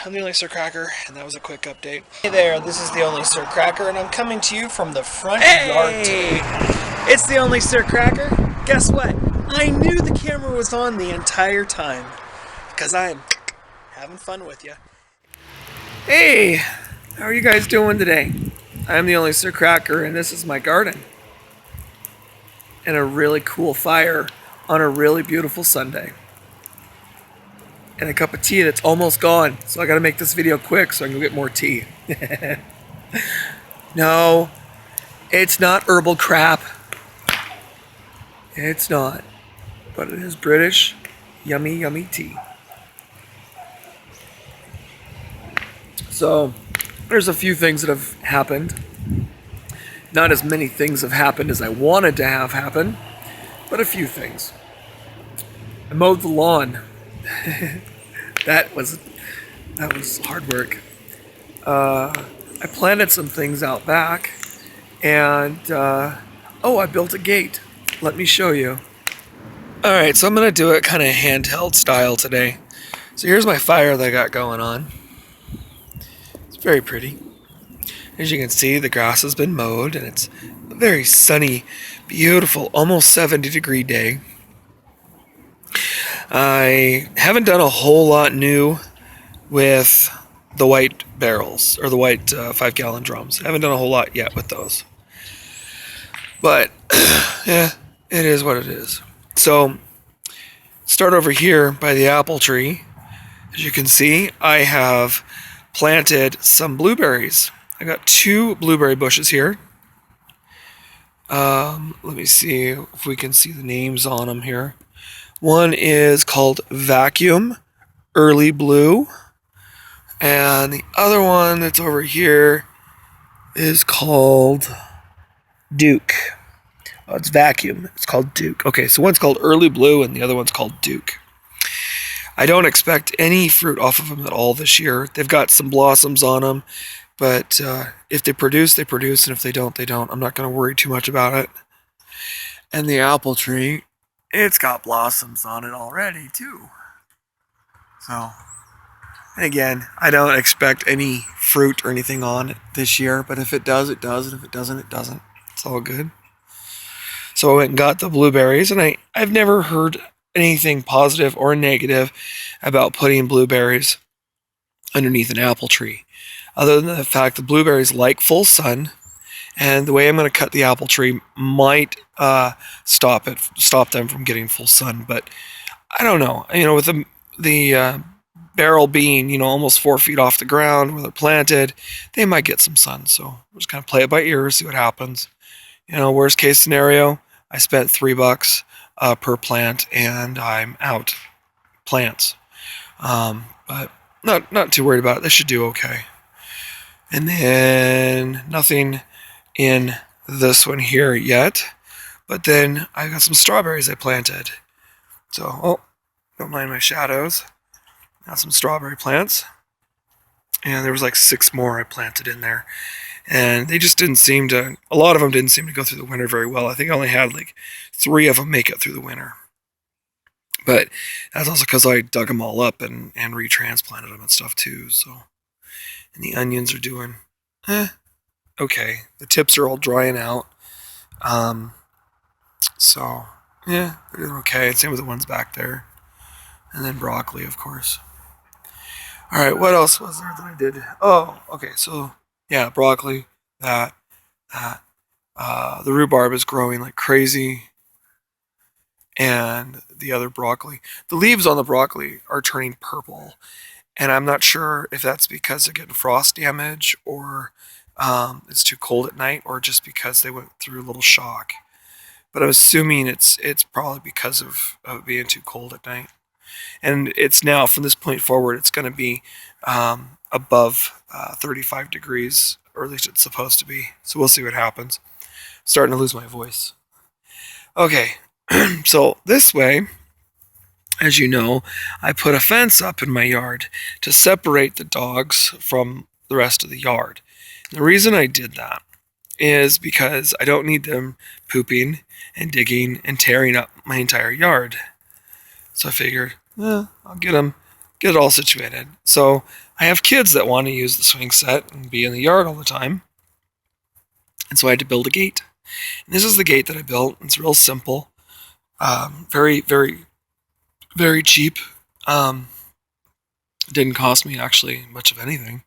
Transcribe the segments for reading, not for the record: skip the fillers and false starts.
I'm the Only Sir Cracker, and that was a quick update. Hey there, this is the Only Sir Cracker, and I'm coming to you from the front yard today. It's the Only Sir Cracker. Guess what? I knew the camera was on the entire time, because I'm having fun with you. Hey, how are you guys doing today? I'm the Only Sir Cracker, and this is my garden. And a really cool fire on a really beautiful Sunday. And a cup of tea that's almost gone. So I gotta make this video quick so I can go get more tea. No, it's not herbal crap. It's not. But it is British, yummy, yummy tea. So, there's a few things that have happened. Not as many things have happened as I wanted to have happen, but a few things. I mowed the lawn. That was hard work. I planted some things out back, and I built a gate. Let me show you. All right, so I'm gonna do it kind of handheld style today. So here's my fire that I got going on. It's very pretty. As you can see, the grass has been mowed, and it's a very sunny, beautiful, almost 70-degree day. I haven't done a whole lot new with the white barrels, or the white 5-gallon drums. I haven't done a whole lot yet with those. But, yeah, it is what it is. So, start over here by the apple tree. As you can see, I have planted some blueberries. I got 2 blueberry bushes here. Let me see if we can see the names on them here. One is called Vacuum Early Blue, and the other one that's over here is called Duke. Oh, it's Vacuum. It's called Duke. Okay, so one's called Early Blue and the other one's called Duke. I don't expect any fruit off of them at all this year. They've got some blossoms on them, but if they produce, they produce, and if they don't, they don't. I'm not going to worry too much about it. And the apple tree, it's got blossoms on it already, too. So, and again, I don't expect any fruit or anything on it this year, but if it does, it does, and if it doesn't, it doesn't. It's all good. So I went and got the blueberries, and I've never heard anything positive or negative about putting blueberries underneath an apple tree, other than the fact the blueberries like full sun, and the way I'm going to cut the apple tree might stop them from getting full sun. But I don't know. With the barrel being almost 4 feet off the ground where they're planted, they might get some sun. So we're just going to play it by ear, see what happens. Worst case scenario, I spent $3 per plant, and I'm out plants. But not too worried about it. They should do okay. And then nothing in this one here yet. But then I got some strawberries I planted. So, don't mind my shadows. Got some strawberry plants. And there was like 6 more I planted in there. And they just a lot of them didn't seem to go through the winter very well. I think I only had like 3 of them make it through the winter. But that's also because I dug them all up and retransplanted them and stuff too. So, and the onions are doing okay. The tips are all drying out. So, yeah, they're doing okay. Same with the ones back there. And then broccoli, of course. All right, what else was there that I did? Oh, okay, so, yeah, broccoli, the rhubarb is growing like crazy. And the other broccoli. The leaves on the broccoli are turning purple. And I'm not sure if that's because they're getting frost damage, or it's too cold at night, or just because they went through a little shock. But I'm assuming it's probably because of it being too cold at night. And it's now, from this point forward, it's going to be above 35 degrees, or at least it's supposed to be. So we'll see what happens. Starting to lose my voice. Okay, so this way, as you know, I put a fence up in my yard to separate the dogs from the rest of the yard. And the reason I did that is because I don't need them pooping and digging and tearing up my entire yard. So I figured, I'll get it all situated. So I have kids that want to use the swing set and be in the yard all the time. And so I had to build a gate. And this is the gate that I built. It's real simple. Very, very, very cheap. Didn't cost me actually much of anything.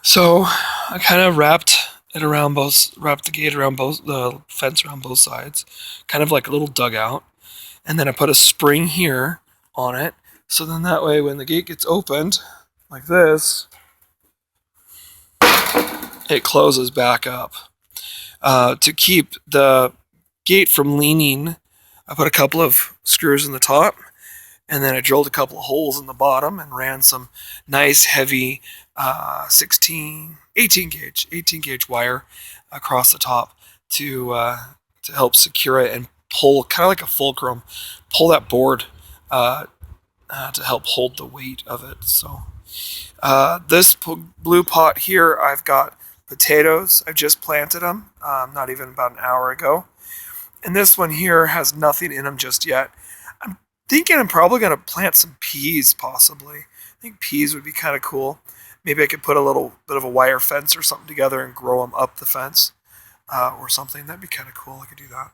So I kind of wrapped the gate around the fence around both sides, kind of like a little dugout. And then I put a spring here on it. So then that way when the gate gets opened, like this, it closes back up. To keep the gate from leaning, I put a couple of screws in the top, and then I drilled a couple of holes in the bottom and ran some nice heavy 18 gauge wire across the top to help secure it and pull, kind of like a fulcrum, pull that board to help hold the weight of it. So this blue pot here, I've got potatoes. I've just planted them, not even about an hour ago. And this one here has nothing in them just yet. I'm thinking I'm probably going to plant some peas, possibly. I think peas would be kind of cool. Maybe I could put a little bit of a wire fence or something together and grow them up the fence or something. That'd be kind of cool. I could do that.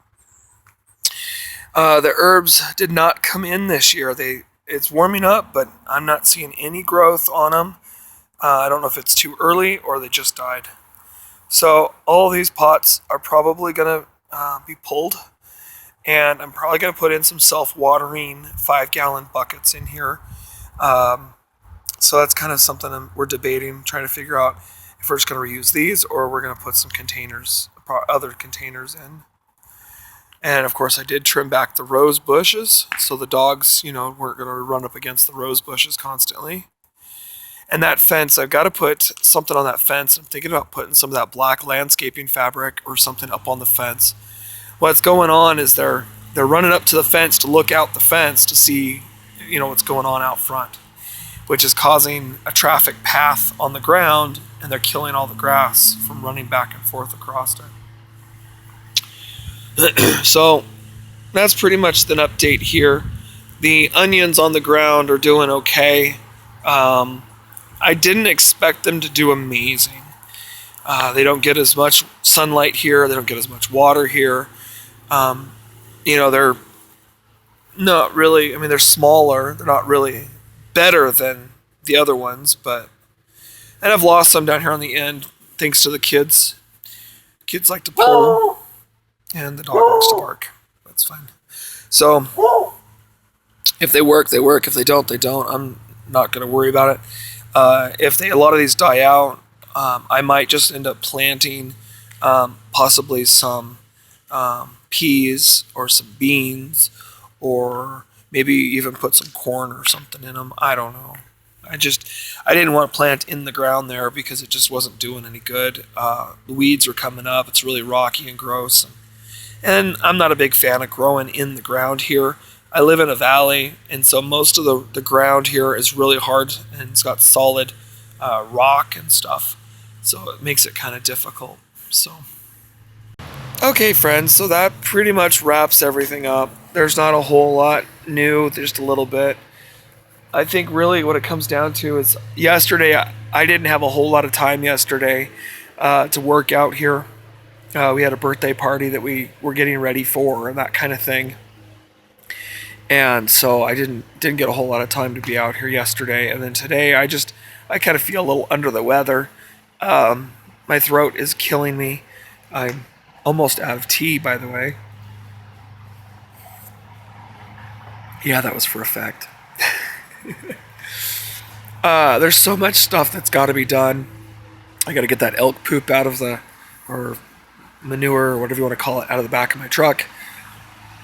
The herbs did not come in this year. It's warming up, but I'm not seeing any growth on them. I don't know if it's too early or they just died. So all these pots are probably going to be pulled. And I'm probably going to put in some self-watering 5-gallon buckets in here. So that's kind of something we're debating, trying to figure out if we're just going to reuse these or we're going to put some other containers in. And of course I did trim back the rose bushes so the dogs, weren't going to run up against the rose bushes constantly. And that fence, I've got to put something on that fence. I'm thinking about putting some of that black landscaping fabric or something up on the fence. What's going on is they're running up to the fence to look out the fence to see, what's going on out front, which is causing a traffic path on the ground, and they're killing all the grass from running back and forth across it. So that's pretty much an update here. The onions on the ground are doing okay. I didn't expect them to do amazing. They don't get as much sunlight here. They don't get as much water here. They're not really, they're smaller. They're not really better than the other ones, and I've lost some down here on the end thanks to the kids. Kids like to pull, and the dog likes to bark. That's fine. So if they work, they work. If they don't, they don't. I'm not going to worry about it. If a lot of these die out, I might just end up planting possibly some peas or some beans, or maybe even put some corn or something in them. I don't know. I didn't want to plant in the ground there because it just wasn't doing any good. The weeds are coming up. It's really rocky and gross. And I'm not a big fan of growing in the ground here. I live in a valley, and so most of the ground here is really hard, and it's got solid rock and stuff. So it makes it kind of difficult. So, okay, friends, so that pretty much wraps everything up. There's not a whole lot new, just a little bit. I think really what it comes down to is yesterday, I didn't have a whole lot of time yesterday to work out here. We had a birthday party that we were getting ready for and that kind of thing. And so I didn't get a whole lot of time to be out here yesterday. And then today I kind of feel a little under the weather. My throat is killing me. I'm almost out of tea, by the way. Yeah, that was for effect. There's so much stuff that's got to be done. I got to get that elk poop out of or manure, or whatever you want to call it, out of the back of my truck.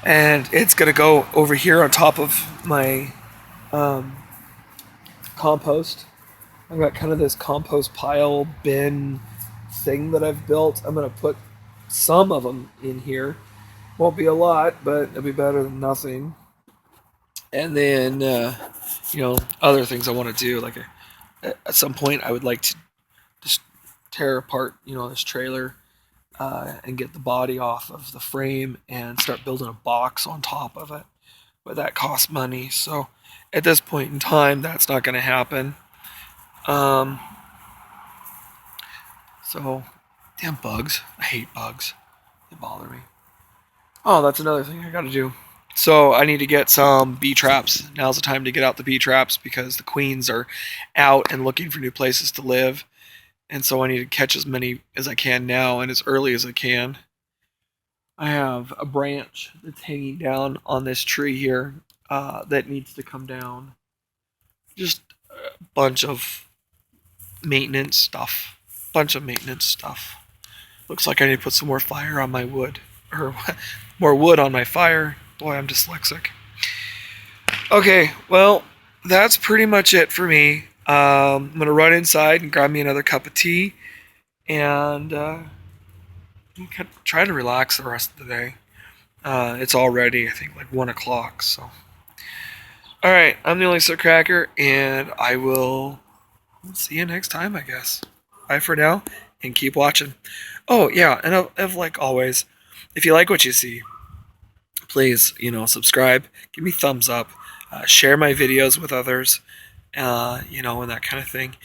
And it's going to go over here on top of my compost. I've got kind of this compost pile bin thing that I've built. I'm going to put some of them in here. Won't be a lot, but it'll be better than nothing. And then, other things I want to do. Like at some point, I would like to just tear apart, this trailer and get the body off of the frame and start building a box on top of it. But that costs money. So at this point in time, that's not going to happen. Um, so, damn bugs. I hate bugs. They bother me. Oh, that's another thing I gotta do. So I need to get some bee traps. Now's the time to get out the bee traps because the queens are out and looking for new places to live. And so I need to catch as many as I can now and as early as I can. I have a branch that's hanging down on this tree here that needs to come down. Just a bunch of maintenance stuff. Bunch of maintenance stuff. Looks like I need to put some more fire on my wood. Or more wood on my fire. Boy, I'm dyslexic. Okay, well, that's pretty much it for me. I'm going to run inside and grab me another cup of tea. And try to relax the rest of the day. It's already, I think, like 1 o'clock. So, all right, I'm the only Sir Cracker, and I will see you next time, I guess. Bye for now, and keep watching. Oh yeah, and of like always, if you like what you see, please subscribe, give me thumbs up, share my videos with others, and that kind of thing.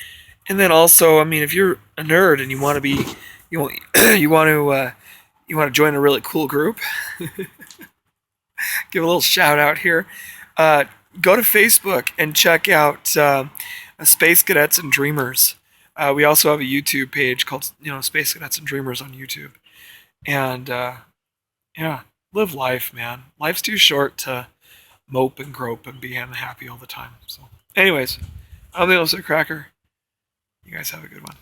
And then also, I mean, if you're a nerd and you want to be, you want you want to join a really cool group, give a little shout out here. Go to Facebook and check out Space Cadets and Dreamers. We also have a YouTube page called Space Cadets and Dreamers on YouTube. And yeah, live life, man. Life's too short to mope and grope and be unhappy all the time. So, anyways, I'm the Old Cracker. You guys have a good one.